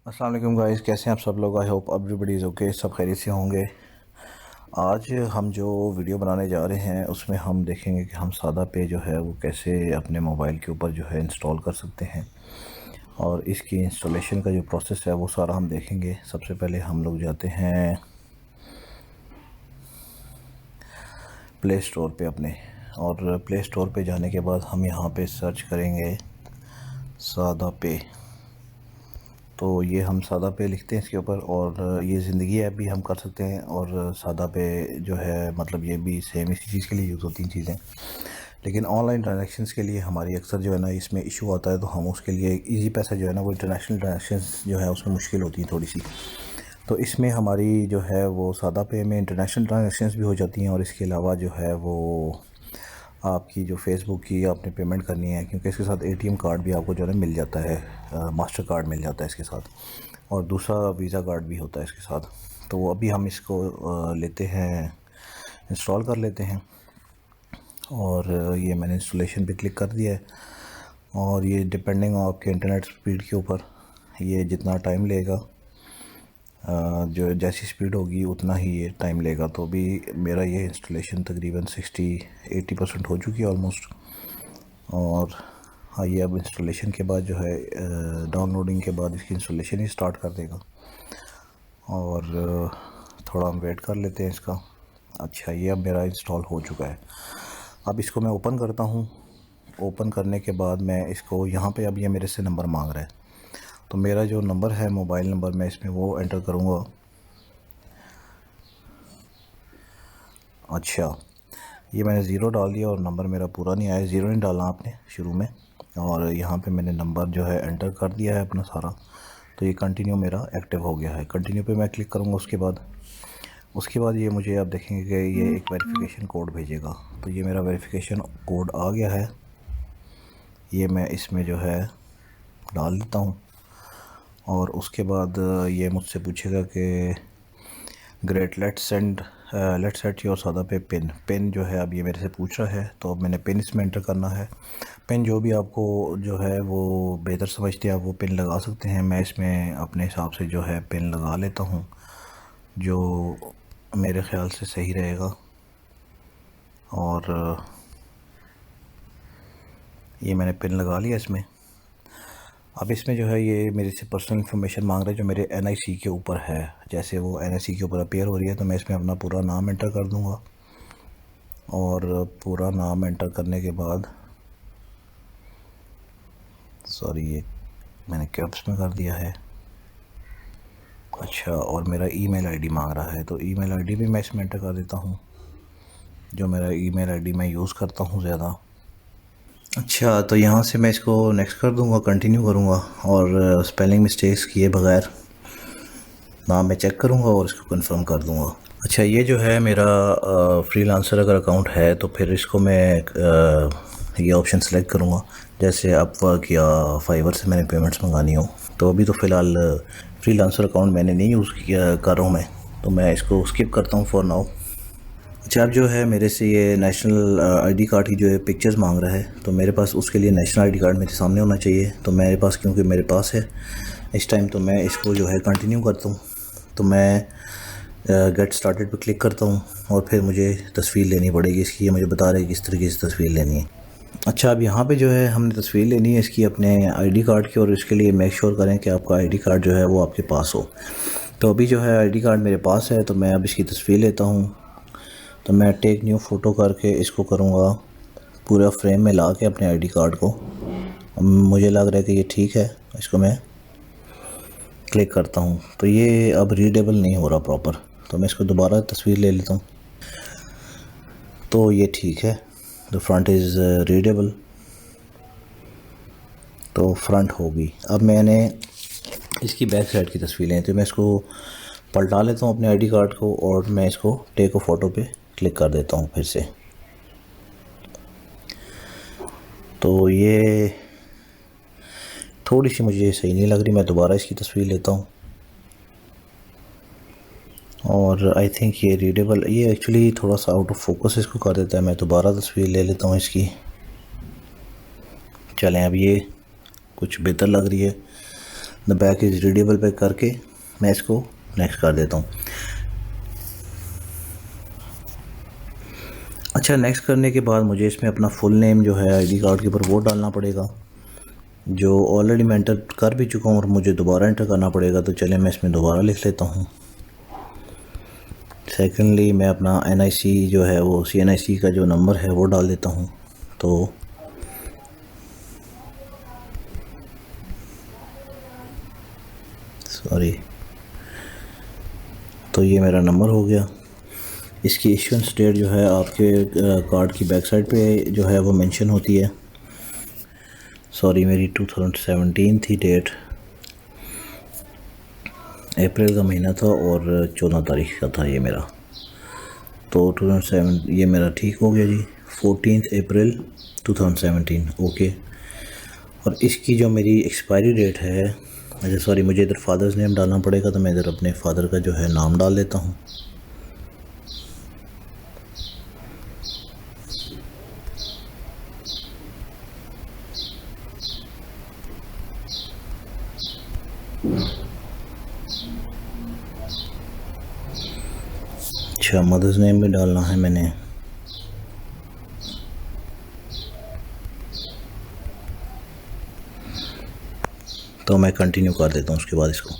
अस्सलाम वालेकुम गाइस, कैसे हैं आप सब लोग। I hope everybody is okay, सब खैरियत से होंगे। आज हम जो वीडियो बनाने जा रहे हैं उसमें हम देखेंगे कि हम सादा पे जो है वो कैसे अपने मोबाइल के ऊपर जो है इंस्टॉल कर सकते हैं, और इसकी इंस्टॉलेशन का जो प्रोसेस है वो सारा हम देखेंगे। सबसे पहले हम लोग जाते हैं प्ले स्टोर पे अपने, और प्ले स्टोर पे जाने के बाद हम यहाँ पे सर्च करेंगे सादा पे। तो ये हम सादा पे लिखते हैं इसके ऊपर, और ये ज़िंदगी ऐप भी हम कर सकते हैं, और सादा पे जो है मतलब ये भी सेम इसी चीज़ के लिए यूज़ होती हैं चीज़ें। लेकिन ऑनलाइन ट्रांजैक्शंस के लिए हमारी अक्सर जो है ना इसमें इशू आता है, तो हम उसके लिए इजी पैसा जो है ना वो इंटरनेशनल ट्रांजैक्शंस जो है उसमें मुश्किल होती है थोड़ी सी। तो इसमें हमारी जो है वो सादा पे में इंटरनेशनल ट्रांजैक्शंस भी हो जाती हैं, और इसके अलावा जो है वो आपकी जो फेसबुक की आपने पेमेंट करनी है, क्योंकि इसके साथ एटीएम कार्ड भी आपको जो है मिल जाता है, मास्टर कार्ड मिल जाता है इसके साथ, और दूसरा वीज़ा कार्ड भी होता है इसके साथ। तो अभी हम इसको लेते हैं, इंस्टॉल कर लेते हैं। और ये मैंने इंस्टॉलेशन पे क्लिक कर दिया है, और ये डिपेंडिंग आपके इंटरनेट स्पीड के ऊपर ये जितना टाइम लेगा, जो जैसी स्पीड होगी उतना ही ये टाइम लेगा। तो अभी मेरा ये इंस्टॉलेशन तकरीबन 60-80% हो चुकी है ऑलमोस्ट। और हाँ, ये अब इंस्टॉलेशन के बाद जो है डाउनलोडिंग के बाद इसकी इंस्टॉलेशन ही स्टार्ट कर देगा, और थोड़ा हम वेट कर लेते हैं इसका। अच्छा, ये अब मेरा इंस्टॉल हो चुका है। अब इसको मैं ओपन करता हूँ। ओपन करने के बाद मैं इसको यहाँ पे, अब ये मेरे से नंबर मांग रहा है, तो मेरा जो नंबर है मोबाइल नंबर मैं इसमें वो एंटर करूँगा। अच्छा, ये मैंने ज़ीरो डाल दिया और नंबर मेरा पूरा नहीं आया। ज़ीरो नहीं डालना आपने शुरू में, और यहाँ पे मैंने नंबर जो है एंटर कर दिया है अपना सारा। तो ये कंटिन्यू मेरा एक्टिव हो गया है। कंटिन्यू पे मैं क्लिक करूँगा। उसके बाद ये मुझे आप देखेंगे कि ये एक वेरिफिकेशन कोड भेजेगा। तो ये मेरा वेरिफिकेशन कोड आ गया है, ये मैं इसमें जो है डाल देता हूँ। और उसके बाद ये मुझसे पूछेगा कि ग्रेट, लेट्स सेट योर सादा पे पिन जो है अब ये मेरे से पूछ रहा है। तो अब मैंने पिन इसमें एंटर करना है। पिन जो भी आपको जो है वो बेहतर समझते हैं आप वो पिन लगा सकते हैं। मैं इसमें अपने हिसाब से जो है पिन लगा लेता हूँ, जो मेरे ख़्याल से सही रहेगा। और ये मैंने पिन लगा लिया इसमें। अब इसमें जो है ये मेरे से पर्सनल इन्फॉर्मेशन मांग रहा है जो मेरे एनआईसी के ऊपर है। जैसे वो एनआईसी के ऊपर अपीयर हो रही है, तो मैं इसमें अपना पूरा नाम एंटर कर दूंगा। और पूरा नाम एंटर करने के बाद, सॉरी ये मैंने कैप्स में कर दिया है। अच्छा, और मेरा ईमेल आईडी मांग रहा है, तो ईमेल आईडी भी मैं इसमें एंटर कर देता हूँ, जो मेरा ईमेल आईडी मैं यूज़ करता हूँ ज़्यादा। अच्छा, तो यहाँ से मैं इसको नेक्स्ट कर दूँगा, कंटिन्यू करूँगा, और स्पेलिंग मिस्टेक्स किए बगैर नाम मैं चेक करूँगा और इसको कंफर्म कर दूँगा। अच्छा, ये जो है मेरा फ्रीलांसर अगर अकाउंट है तो फिर इसको मैं ये ऑप्शन सेलेक्ट करूँगा। जैसे अपवर्क या फाइवर से मैंने पेमेंट्स मंगानी हो, तो अभी तो फ़िलहाल फ्रीलांसर अकाउंट मैंने नहीं यूज़ किया कर रहा हूँ मैं, तो मैं इसको स्किप करता हूँ फॉर नाउ। अच्छा, अब जो है मेरे से ये नेशनल आईडी कार्ड की जो है पिक्चर्स मांग रहा है, तो मेरे पास उसके लिए नेशनल आईडी कार्ड मेरे सामने होना चाहिए। तो मेरे पास, क्योंकि मेरे पास है इस टाइम, तो मैं इसको जो है कंटिन्यू करता हूँ। तो मैं गेट स्टार्टेड पे क्लिक करता हूँ, और फिर मुझे तस्वीर लेनी पड़ेगी इसकी। ये मुझे बता रहे हैं किस तरीके से तस्वीर लेनी है। अच्छा, अब यहाँ पे जो है हमने तस्वीर लेनी है इसकी अपने आईडी कार्ड की, और इसके लिए मेक श्योर करें कि आपका आईडी कार्ड जो है वो आपके पास हो। तो अभी जो है आईडी कार्ड मेरे पास है, तो मैं अब इसकी तस्वीर लेता हूँ। तो मैं टेक न्यू फ़ोटो करके इसको करूँगा पूरा फ्रेम में ला के अपने आईडी कार्ड को। मुझे लग रहा है कि ये ठीक है, इसको मैं क्लिक करता हूँ। तो ये अब रीडेबल नहीं हो रहा प्रॉपर, तो मैं इसको दोबारा तस्वीर ले लेता हूँ। तो ये ठीक है, द फ्रंट इज़ रीडेबल, तो फ्रंट होगी। अब मैंने इसकी बैक साइड की तस्वीर लें, तो मैं इसको पलटा लेता हूँ अपने आईडी कार्ड को, और मैं इसको टेक अ फ़ोटो पे क्लिक कर देता हूँ फिर से। तो ये थोड़ी सी मुझे सही नहीं लग रही, मैं दोबारा इसकी तस्वीर लेता हूँ। और आई थिंक ये रीडेबल, ये एक्चुअली थोड़ा सा आउट ऑफ फोकस इसको कर देता है। मैं दोबारा तस्वीर ले लेता हूँ इसकी। चलें, अब ये कुछ बेहतर लग रही है। द बैक इज़ रीडेबल पे करके मैं इसको नेक्स्ट कर देता हूँ। अच्छा, नेक्स्ट करने के बाद मुझे इसमें अपना फुल नेम जो है आईडी कार्ड के ऊपर वो डालना पड़ेगा, जो ऑलरेडी मैं एंटर कर भी चुका हूँ और मुझे दोबारा एंटर करना पड़ेगा। तो चलिए मैं इसमें दोबारा लिख लेता हूँ। सेकेंडली मैं अपना NIC जो है वो CNIC का जो नंबर है वो डाल देता हूँ। तो सॉरी, तो ये मेरा नंबर हो गया। इसकी इश्यूएंस डेट जो है आपके कार्ड की बैक साइड पे जो है वो मेंशन होती है। सॉरी, मेरी 2017 थी डेट, अप्रैल का महीना था और 14 तारीख का था ये मेरा। तो 2007 ये मेरा ठीक हो गया जी, 14 अप्रैल 2017। ओके, और इसकी जो मेरी एक्सपायरी डेट है, अच्छा सॉरी, मुझे इधर फादर्स नेम डालना पड़ेगा, तो मैं इधर अपने फादर का जो है नाम डाल देता हूँ। अच्छा, मदर्स नेम भी डालना है मैंने। तो मैं कंटिन्यू कर देता हूँ उसके बाद इसको।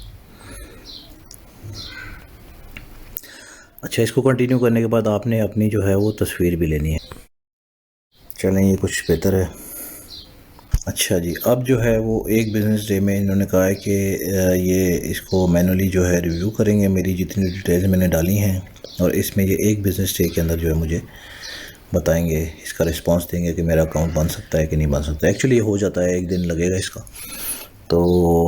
अच्छा, इसको कंटिन्यू करने के बाद आपने अपनी जो है वो तस्वीर भी लेनी है। चलें, ये कुछ बेहतर है। अच्छा जी, अब जो है वो एक बिज़नेस डे में इन्होंने कहा है कि ये इसको मैनुअली जो है रिव्यू करेंगे, मेरी जितनी डिटेल्स मैंने डाली हैं, और इसमें ये एक बिज़नेस डे के अंदर जो है मुझे बताएंगे, इसका रिस्पांस देंगे कि मेरा अकाउंट बन सकता है कि नहीं बन सकता। एक्चुअली ये हो जाता है, एक दिन लगेगा इसका। तो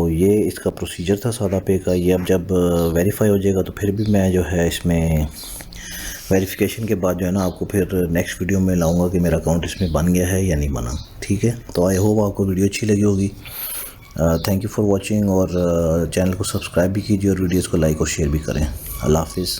ये इसका प्रोसीजर था सादा पे का। ये अब जब वेरीफाई हो जाएगा तो फिर भी मैं जो है इसमें वेरिफिकेशन के बाद जो है ना आपको फिर नेक्स्ट वीडियो में लाऊंगा कि मेरा अकाउंट इसमें बन गया है या नहीं बना। ठीक है, तो आई होप आपको वीडियो अच्छी लगी होगी। थैंक यू फॉर वॉचिंग, और चैनल को सब्सक्राइब भी कीजिए और वीडियोज़ को लाइक और शेयर भी करें। अल्लाह हाफिज़।